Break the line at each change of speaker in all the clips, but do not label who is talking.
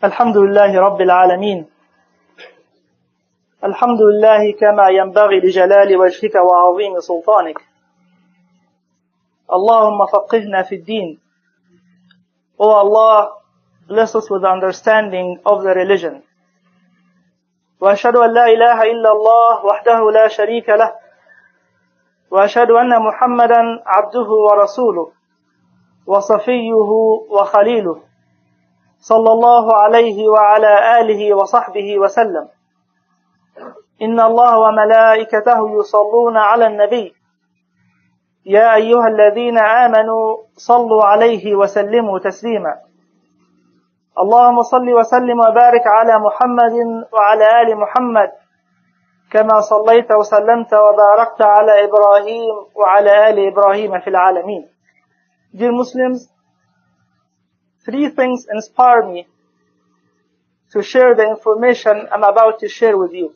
الحمد لله رب العالمين الحمد لله كما ينبغي لجلال وجهك وعظيم سلطانك اللهم فقهنا في الدين. O Allah, bless us with the understanding of the religion. وأشهد أن لا إله إلا الله وحده لا شريك له وأشهد أن محمدا عبده ورسوله وصفيه وخليله صلى الله عليه وعلى آله وصحبه وسلم. إن الله وملائكته يصلون على النبي يا أيها الذين آمنوا صلوا عليه وسلموا تسليما. اللهم صل وسلم وبارك على محمد وعلى آل محمد كما صليت وسلمت وباركت على إبراهيم وعلى آل إبراهيم في العالمين. Dear Muslims, three things inspire me to share the information I'm about to share with you.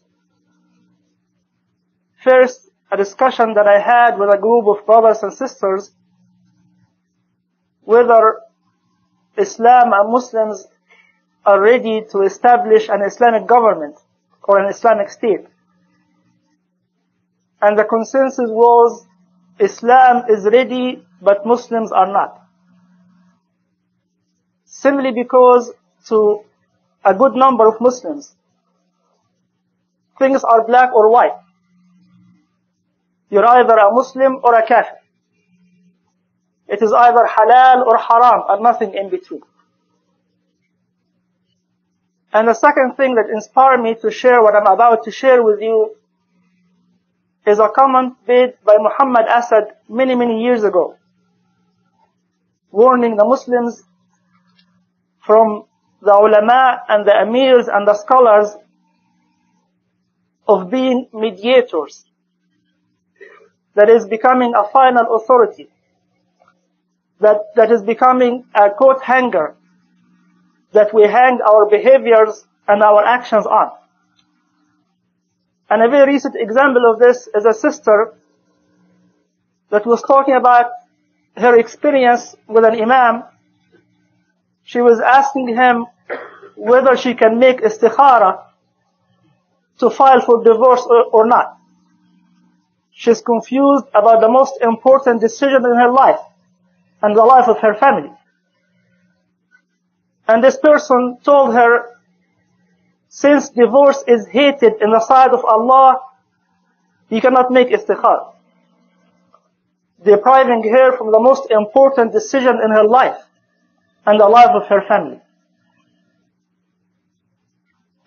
First, a discussion that I had with a group of brothers and sisters whether Islam and Muslims are ready to establish an Islamic government or an Islamic state. And the consensus was Islam is ready, but Muslims are not. Simply because to a good number of Muslims, things are black or white. You're either a Muslim or a kafir. It is either halal or haram and nothing in between. And the second thing that inspired me to share what I'm about to share with you is a comment made by Muhammad Asad many years ago, warning the Muslims from the ulama and the amirs and the scholars of being mediators. That is becoming a final authority. That is becoming a coat hanger that we hang our behaviors and our actions on. And a very recent example of this is a sister that was talking about her experience with an imam. She was asking him whether she can make istikhara to file for divorce or not. She's confused about the most important decision in her life and the life of her family. And this person told her, since divorce is hated in the sight of Allah, you cannot make istikhara, depriving her from the most important decision in her life and the life of her family.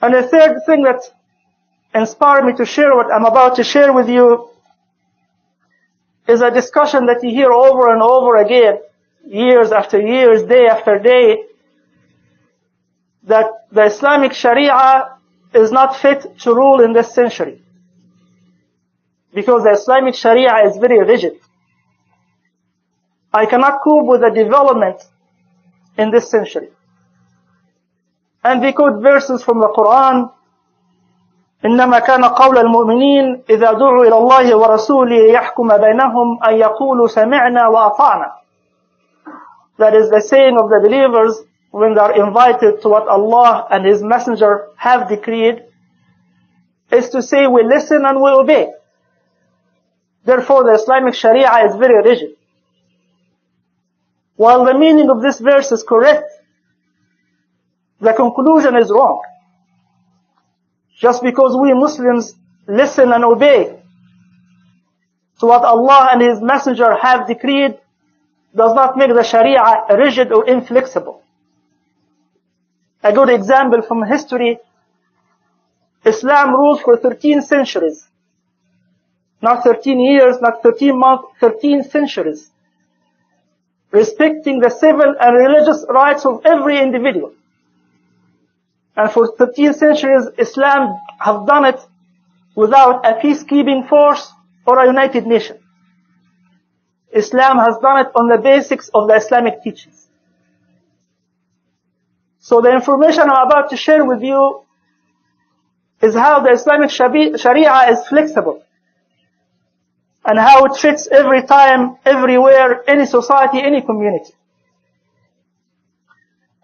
And the third thing that inspired me to share what I'm about to share with you is a discussion that you hear over and over again, years after years, day after day, that the Islamic Sharia is not fit to rule in this century. Because the Islamic Sharia is very rigid. I cannot cope with the development in this century. And they quote verses from the Quran, إنما كان قول المؤمنين إذا دعوا إلى الله ورسوله يحكم بينهم أن يقولوا سمعنا وأطعنا. That is the saying of the believers when they are invited to what Allah and His Messenger have decreed, is to say we listen and we obey. Therefore the Islamic Sharia is very rigid. While the meaning of this verse is correct, the conclusion is wrong. Just because we Muslims listen and obey to what Allah and His Messenger have decreed does not make the Sharia rigid or inflexible. A good example from history, Islam ruled for 13 centuries. Not 13 years, not 13 months, 13 centuries. Respecting the civil and religious rights of every individual. And for 13 centuries, Islam have done it without a peacekeeping force or a united nation. Islam has done it on the basics of the Islamic teachings. So the information I'm about to share with you is how the Islamic Sharia is flexible and how it fits every time, everywhere, any society, any community.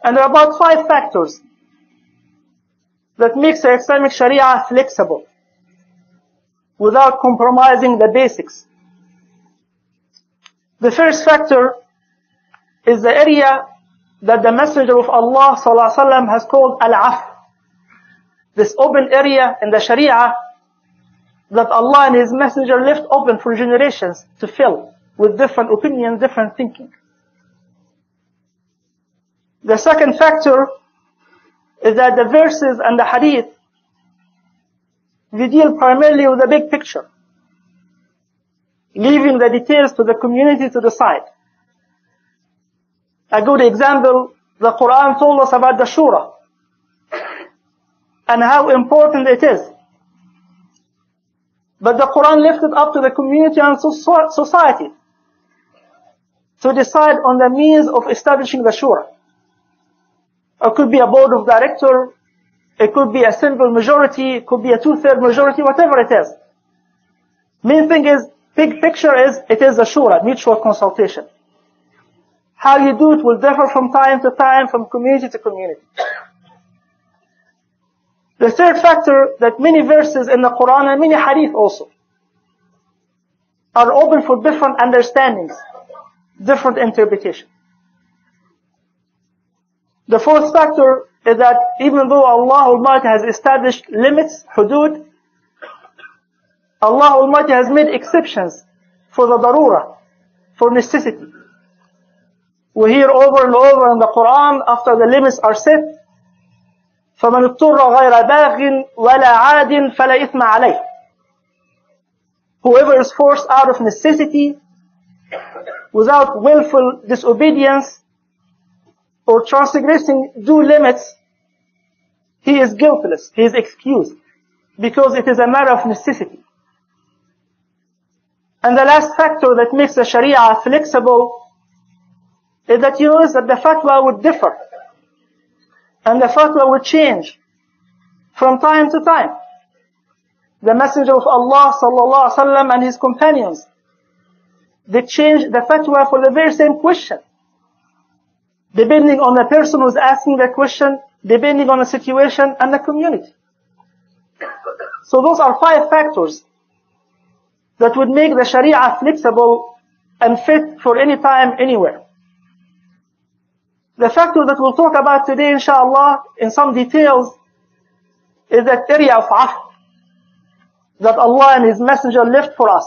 And there are about 5 factors that makes the Islamic Sharia flexible without compromising the basics. The first factor is the area that the Messenger of Allah ﷺ has called al-af. This open area in the Sharia that Allah and His Messenger left open for generations to fill with different opinions, different thinking. The second factor is that the verses and the hadith, they deal primarily with the big picture, leaving the details to the community to decide. A good example, the Quran told us about the Shura and how important it is. But the Quran left it up to the community and society to decide on the means of establishing the Shura. It could be a board of directors, it could be a simple majority, it could be a 2/3 majority, whatever it is. Main thing is, big picture is, it is a Shura, mutual consultation. How you do it will differ from time to time, from community to community. The third factor, that many verses in the Quran and many hadith also are open for different understandings, different interpretations. The fourth factor is that even though Allah Almighty has established limits, hudud, Allah Almighty has made exceptions for the darura, for necessity. We hear over and over in the Quran, after the limits are set, فَمَنِ اضْطُرَّ غَيْرَ بَاغٍ وَلَا عَادٍ فَلَا إِثْمَ عَلَيْهِ. Whoever is forced out of necessity, without willful disobedience, or transgressing due limits, he is guiltless, he is excused, because it is a matter of necessity. And the last factor that makes the Sharia flexible is that you notice that the fatwa would differ, and the fatwa would change from time to time. The Messenger of Allah sallallahu alaihi wasallam and his companions, they changed the fatwa for the very same question, depending on the person who's asking the question, depending on the situation and the community. So those are 5 factors that would make the Sharia flexible and fit for any time, anywhere. The factor that we'll talk about today, inshallah, in some details, is that area of afw that Allah and His Messenger left for us.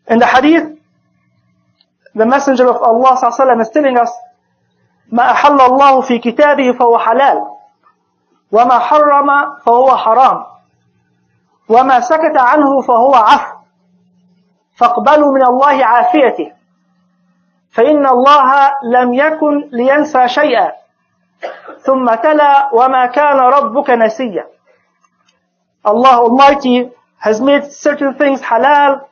In the hadith, the Messenger of Allah ﷺ is telling us, ما أحل الله في كتابه فهو حلال وما حرم فهو حرام وما سكت عنه فهو عفو فاقبلوا من الله عافيته فإن الله لم يكن لينسى شيئا ثم تلا وما كان ربك نسيا. Allah Almighty has made certain things halal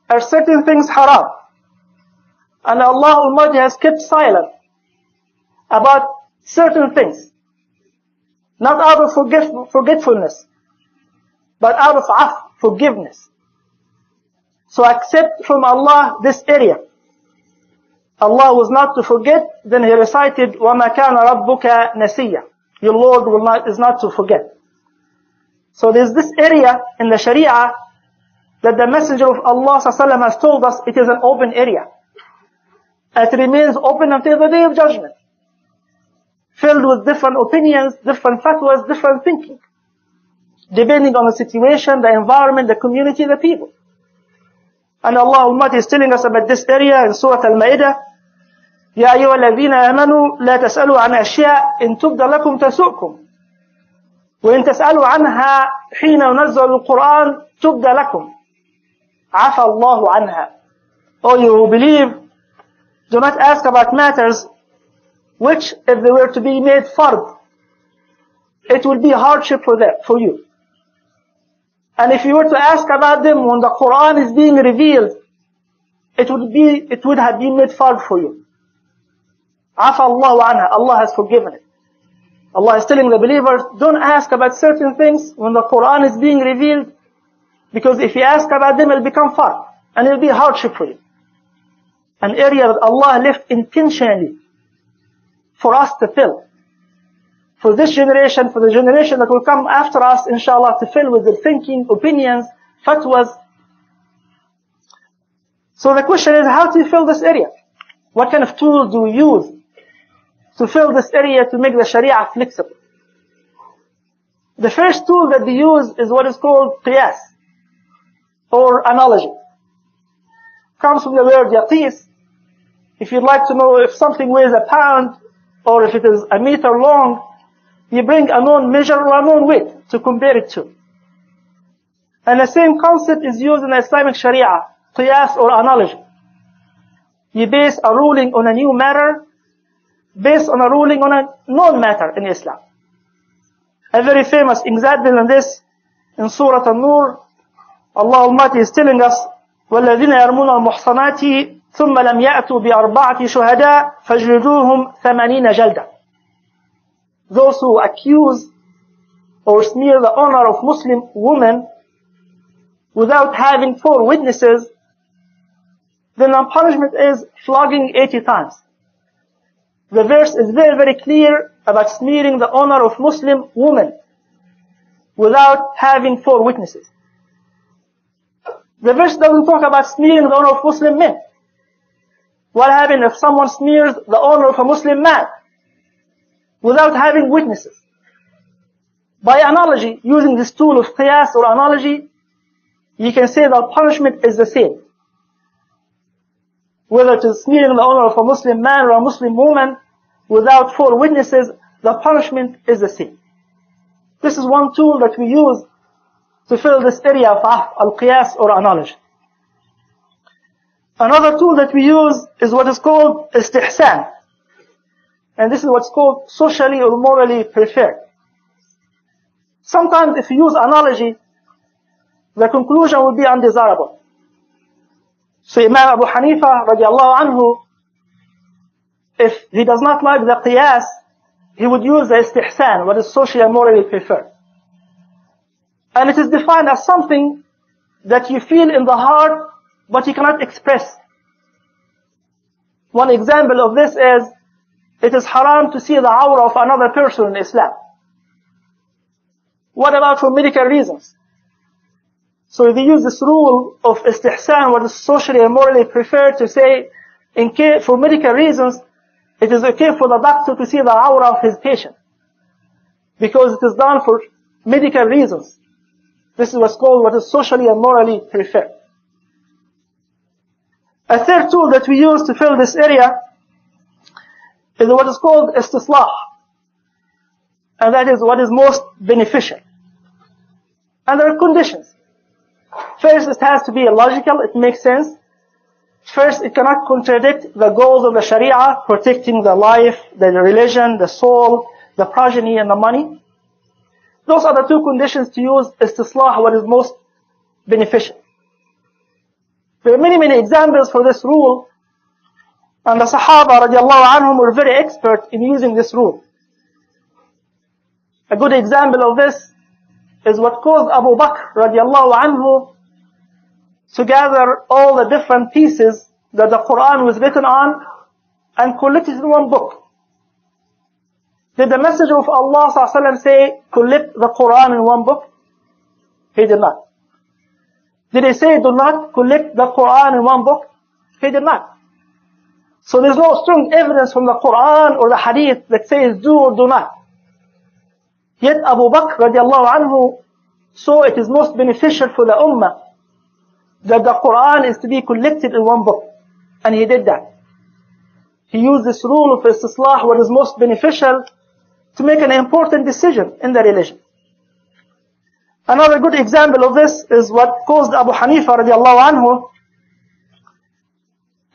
or certain things haram, and Allah Almighty has kept silent about certain things, not out of forgetfulness, but out of forgiveness. So accept from Allah this area. Allah was not to forget, then He recited, وَمَا كَانَ رَبُّكَ نَسِيًّا. Your Lord is not to forget. So there's this area in the Sharia that the Messenger of Allah ﷺ has told us it is an open area. It remains open until the Day of Judgment, filled with different opinions, different fatwas, different thinking, depending on the situation, the environment, the community, the people. And Allah Almighty is telling us about this area in Surah Al-Ma'idah, يَا أَيُّهَا الَّذِينَ آمَنُوا لَا تَسْأَلُوا عَنْ أَشْيَاءٍ إِن تُبْدَ لَكُمْ تَسُؤْكُمْ وَإِن تَسْأَلُوا عَنْهَا حِينَ يُنَزَّلُ الْقُرْآنُ تُبْدَ لَكُمْ عَفَى اللَّهُ عَنْهَا. O you who believe, do not ask about matters which, if they were to be made fard, it will be hardship for you. And if you were to ask about them when the Quran is being revealed, it would have been made fard for you. عَفَى اللَّهُ عَنْهَا. Allah has forgiven it. Allah is telling the believers, don't ask about certain things when the Quran is being revealed, because if you ask about them, it will become fard, and it will be hardship for you. An area that Allah left intentionally for us to fill, for this generation, for the generation that will come after us, inshallah, to fill with their thinking, opinions, fatwas. So the question is, how do you fill this area? What kind of tools do we use to fill this area to make the Sharia flexible? The first tool that they use is what is called qiyas, or analogy. Comes from the word yaqis. If you'd like to know if something weighs a pound, or if it is a meter long, you bring a known measure or a known weight to compare it to. And the same concept is used in the Islamic Sharia, qiyas or analogy. You base a ruling on a new matter based on a ruling on a known matter in Islam. A very famous example in this, in Surah An-Nur, Allah Almighty is telling us, وَالَّذِينَ يَرْمُونَ الْمُحْصَنَاتِ ثُمَّ لَمْ يَأْتُوا بِأَرْبَعَةِ شُهَدَاءَ فَاجْلِدُوهُمْ 80 جَلْدًا. Those who accuse or smear the honor of Muslim women without having 4 witnesses, then the punishment is flogging 80 times. The verse is very, very clear about smearing the honor of Muslim women without having 4 witnesses. The verse doesn't talk about smearing the honor of Muslim men. What happens if someone smears the honor of a Muslim man without having witnesses? By analogy, using this tool of qiyas or analogy, you can say the punishment is the same. Whether it is smearing the honor of a Muslim man or a Muslim woman without 4 witnesses, the punishment is the same. This is one tool that we use to fill this area of al-qiyas or analogy. Another tool that we use is what is called istihsan. And this is what's called socially or morally preferred. Sometimes if you use analogy, the conclusion will be undesirable. So Imam Abu Hanifa radiallahu anhu, if he does not like the qiyas, he would use the istihsan, what is socially and morally preferred. And it is defined as something that you feel in the heart, but you cannot express. One example of this is, it is haram to see the awrah of another person in Islam. What about for medical reasons? So they use this rule of istihsan, what is socially and morally preferred, to say, for medical reasons, it is okay for the doctor to see the awrah of his patient, because it is done for medical reasons. This is what's called what is socially and morally preferred. A third tool that we use to fill this area is what is called istislah. And that is what is most beneficial. And there are conditions. First, it has to be logical, it makes sense. First, it cannot contradict the goals of the Sharia, protecting the life, the religion, the soul, the progeny, and the money. Those are the 2 conditions to use istislah, what is most beneficial. There are many, many examples for this rule, and the Sahaba radiallahu anhum were very expert in using this rule. A good example of this is what caused Abu Bakr radiallahu anhu to gather all the different pieces that the Quran was written on and collect it in one book. Did the Messenger of Allah ﷺ say, collect the Quran in one book? He did not. Did he say, do not collect the Quran in one book? He did not. So there's no strong evidence from the Quran or the Hadith that says do or do not. Yet Abu Bakr radiallahu anhu saw it is most beneficial for the Ummah that the Quran is to be collected in one book. And he did that. He used this rule of istislah, what is most beneficial, to make an important decision in the religion. Another good example of this is what caused Abu Hanifa radiallahu anhu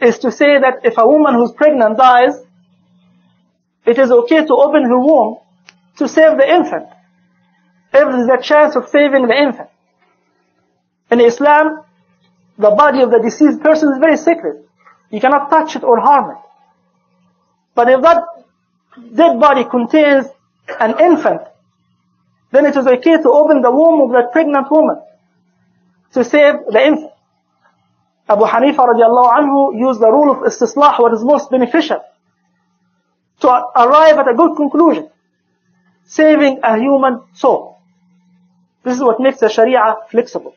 is to say that if a woman who's pregnant dies, it is okay to open her womb to save the infant, if there is a chance of saving the infant. In Islam, the body of the deceased person is very sacred. You cannot touch it or harm it. But if that dead body contains an infant, then it is okay to open the womb of that pregnant woman to save the infant. Abu Hanifa radiallahu anhu used the rule of istislah, what is most beneficial, to arrive at a good conclusion. saving a human soul. This is what makes the Sharia flexible.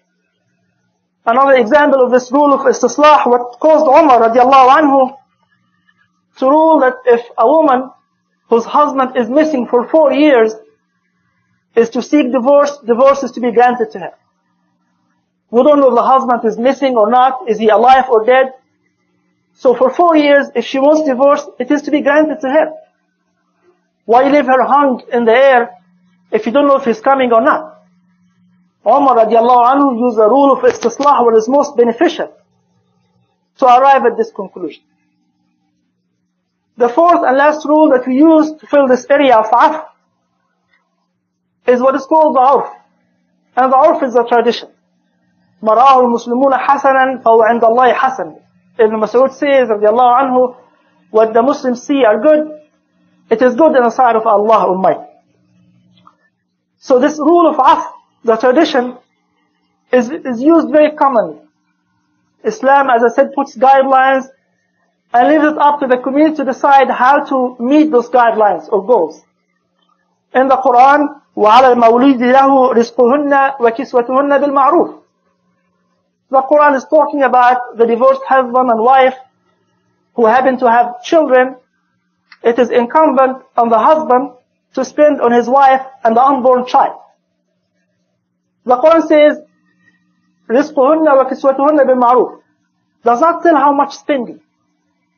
Another example of this rule of istislah, what caused Umar radiallahu anhu to rule that if a woman whose husband is missing for 4 years is to seek divorce, divorce is to be granted to her. We don't know if the husband is missing or not, is he alive or dead. So for 4 years, if she wants divorce, it is to be granted to her. Why leave her hung in the air if you don't know if he's coming or not? Umar radiallahu anhu used the rule of istislah, what is most beneficial, to arrive at this conclusion. The fourth and last rule that we use to fill this area of af is what is called the urf. And the urf is the tradition. مَرَاهُ الْمُسْلِمُونَ حَسَنًا فَهُوَ عِنْدَ اللَّهِ حَسَنًا. Ibn Mas'ud says, radiallahu anhu, what the Muslims see are good, it is good in the sight of Allah Almighty. So this rule of af, the tradition, is used very commonly. Islam, as I said, puts guidelines and leaves it up to the community to decide how to meet those guidelines or goals. In the Quran, وَعَلَى الْمَوْلِيدِ لَهُ رِزْقُهُنَّ وَكِسْوَتُهُنَّ بِالْمَعْرُوفِ. The Quran is talking about the divorced husband and wife who happen to have children. It is incumbent on the husband to spend on his wife and the unborn child. The Quran says, رِزْقُهُنَّ وَكِسْوَتُهُنَّ بِالْمَعْرُوفِ. Does not tell how much spending.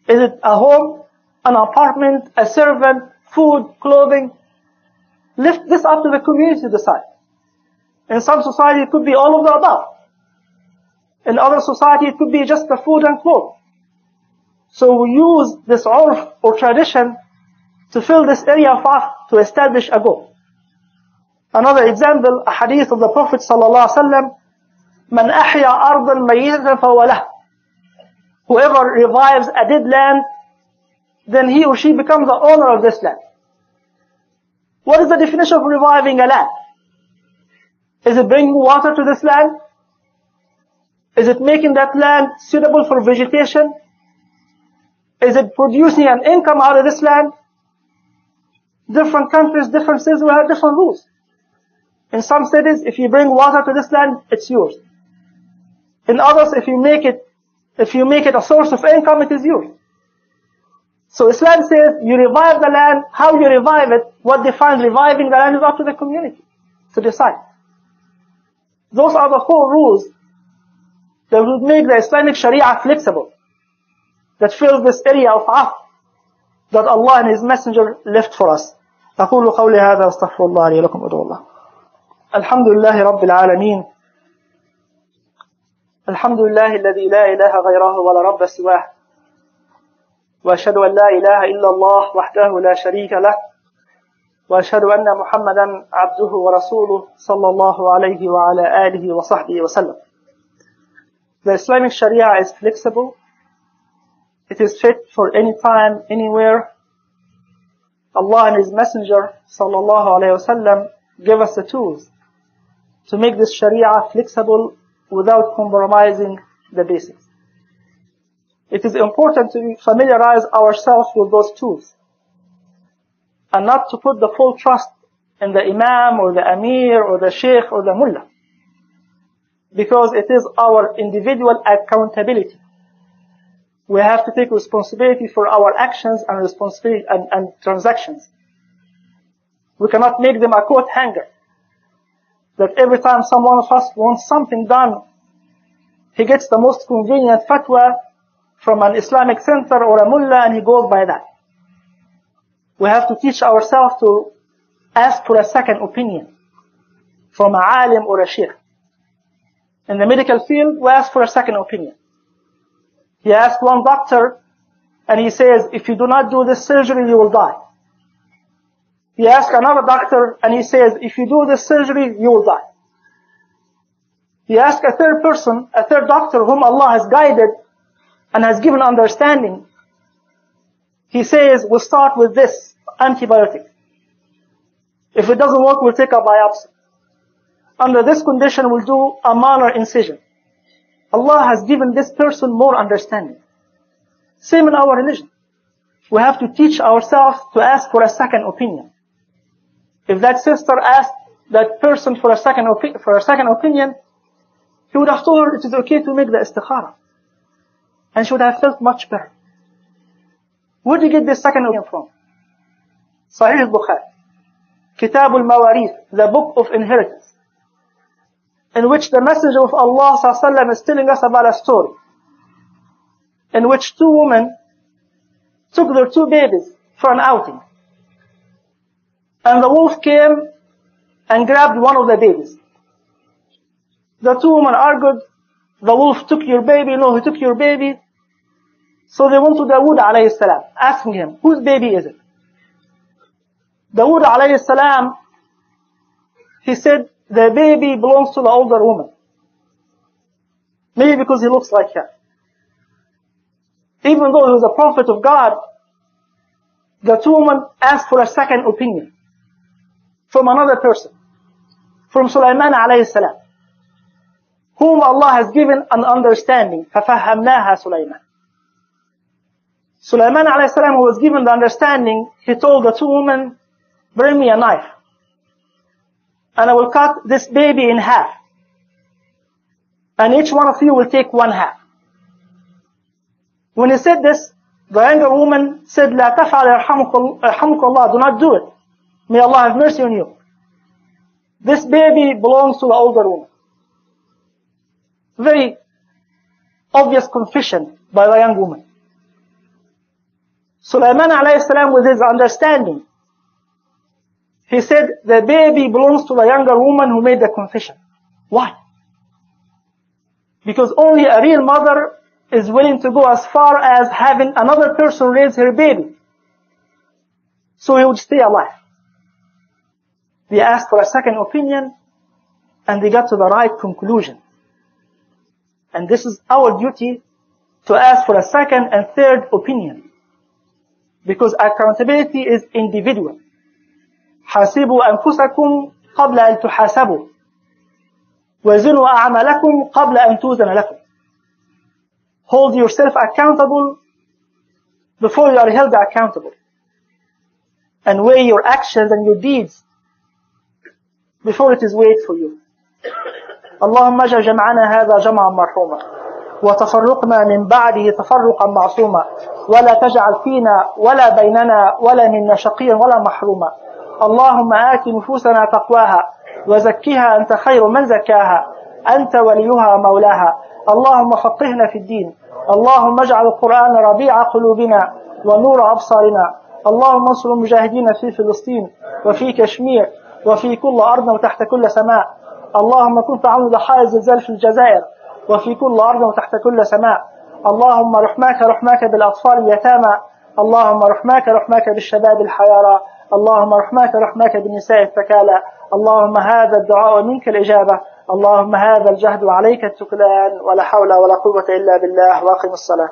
Is it a home, an apartment, a servant, food, clothing? Lift this up to the community to decide. In some society it could be all of the above. In other society it could be just the food and clothes. So we use this urf or tradition to fill this area of af to establish a goal. Another example, a hadith of the Prophet ﷺ, مَنْ أَحْيَا أَرْضًا مَيِّتًا فَهُوَ لَهُ. Whoever revives a dead land, then he or she becomes the owner of this land. What is the definition of reviving a land? Is it bringing water to this land? Is it making that land suitable for vegetation? Is it producing an income out of this land? Different countries, different cities will have different rules. In some cities, if you bring water to this land, it's yours. In others, if you make it a source of income, it is yours. So Islam says, you revive the land. How you revive it, what defines reviving the land is up to the community to decide. Those are the 4 rules that would make the Islamic Sharia flexible, that fills this area of af that Allah and His Messenger left for us. أقول قولي هذا واستغفر الله لي ولكم ادعوا الله. الحمد لله رب العالمين. الحمد لله الذي لا إله غيره ولا رب سواه. وأشهد أن لا إله إلا الله وحده لا شريك له. وأشهد أن محمدا عبده ورسوله صلى الله عليه وعلى آله وصحبه وسلم. The Islamic Sharia is flexible. It is fit for any time, anywhere. Allah and His Messenger sallallahu alayhi wasallam give us the tools to make this Sharia flexible without compromising the basics. It is important to familiarize ourselves with those tools and not to put the full trust in the Imam or the Amir or the Sheikh or the Mullah, because it is our individual accountability. We have to take responsibility for our actions and responsibility and transactions. We cannot make them a coat hanger, that every time someone of us wants something done, he gets the most convenient fatwa from an Islamic center or a mullah and he goes by that. We have to teach ourselves to ask for a second opinion from a alim or a sheikh. In the medical field, we ask for a second opinion. He asks one doctor and he says, if you do not do this surgery, you will die. He asks another doctor and he says, if you do this surgery, you will die. He asks a third person, a third doctor whom Allah has guided and has given understanding. He says, we'll start with this antibiotic. If it doesn't work, we'll take a biopsy. Under this condition, we'll do a minor incision. Allah has given this person more understanding. Same in our religion. We have to teach ourselves to ask for a second opinion. if that sister asked that person for a second opinion, he would have told her it is okay to make the istikhara. And she would have felt much better. Where did you get this second opinion from? Sahih al-Bukhari. Kitab al-Mawarith, the book of inheritance, in which the Messenger of Allah ﷺ is telling us about a story in which two women took their two babies for an outing. And the wolf came and grabbed one of the babies. The two women argued, the wolf took your baby, no, he took your baby. So they went to Dawood alayhi salam, asking him, whose baby is it? Dawood alayhi salam, he said, the baby belongs to the older woman. Maybe because he looks like her. Even though he was a prophet of God, the two women asked for a second opinion from another person, from Sulaiman alayhi salam, whom Allah has given an understanding. فَفَهَّمْنَاهَا سُلَيْمَانَ. Sulaiman alayhi salam, who was given the understanding, he told the two women, bring me a knife, and I will cut this baby in half, and each one of you will take one half. When he said this, the younger woman said, لا تفعل يرحمك Allah, do not do it. May Allah have mercy on you. This baby belongs to the older woman. Very obvious confession by the young woman. Sulaiman alayhi salam, with his understanding, he said, the baby belongs to the younger woman who made the confession. Why? Because only a real mother is willing to go as far as having another person raise her baby, so he would stay alive. They asked for a second opinion, and they got to the right conclusion. And this is our duty, to ask for a second and third opinion. Because accountability is individual. حاسبوا أنفسكم قبل أن تحاسبوا وزنوا أعمالكم قبل أن توزن لكم. Hold yourself accountable before you are held accountable. And weigh your actions and your deeds before it is weighed for you. اللهم اجعل جمعنا هذا جمعا مرحوما وتفرقنا من بعده تفرقا معصوما ولا تجعل فينا ولا بيننا ولا منا شقيا ولا محروما. اللهم آت نفوسنا تقواها وزكها أنت خير من زكاها أنت وليها مولاها. اللهم فقهنا في الدين. اللهم اجعل القرآن ربيع قلوبنا ونور أبصارنا. اللهم انصر المجاهدين في فلسطين وفي كشمير وفي كل أرض وتحت كل سماء. اللهم كن في عون ضحايا الزلزال في الجزائر وفي كل أرض وتحت كل سماء. اللهم رحماك بالأطفال اليتامى. اللهم رحماك بالشباب الحيارى. اللهم رحماك بالنساء الثكالى. اللهم هذا الدعاء منك الإجابة. اللهم هذا الجهد وعليك التكلان ولا حول ولا قوة إلا بالله. واقم الصلاة.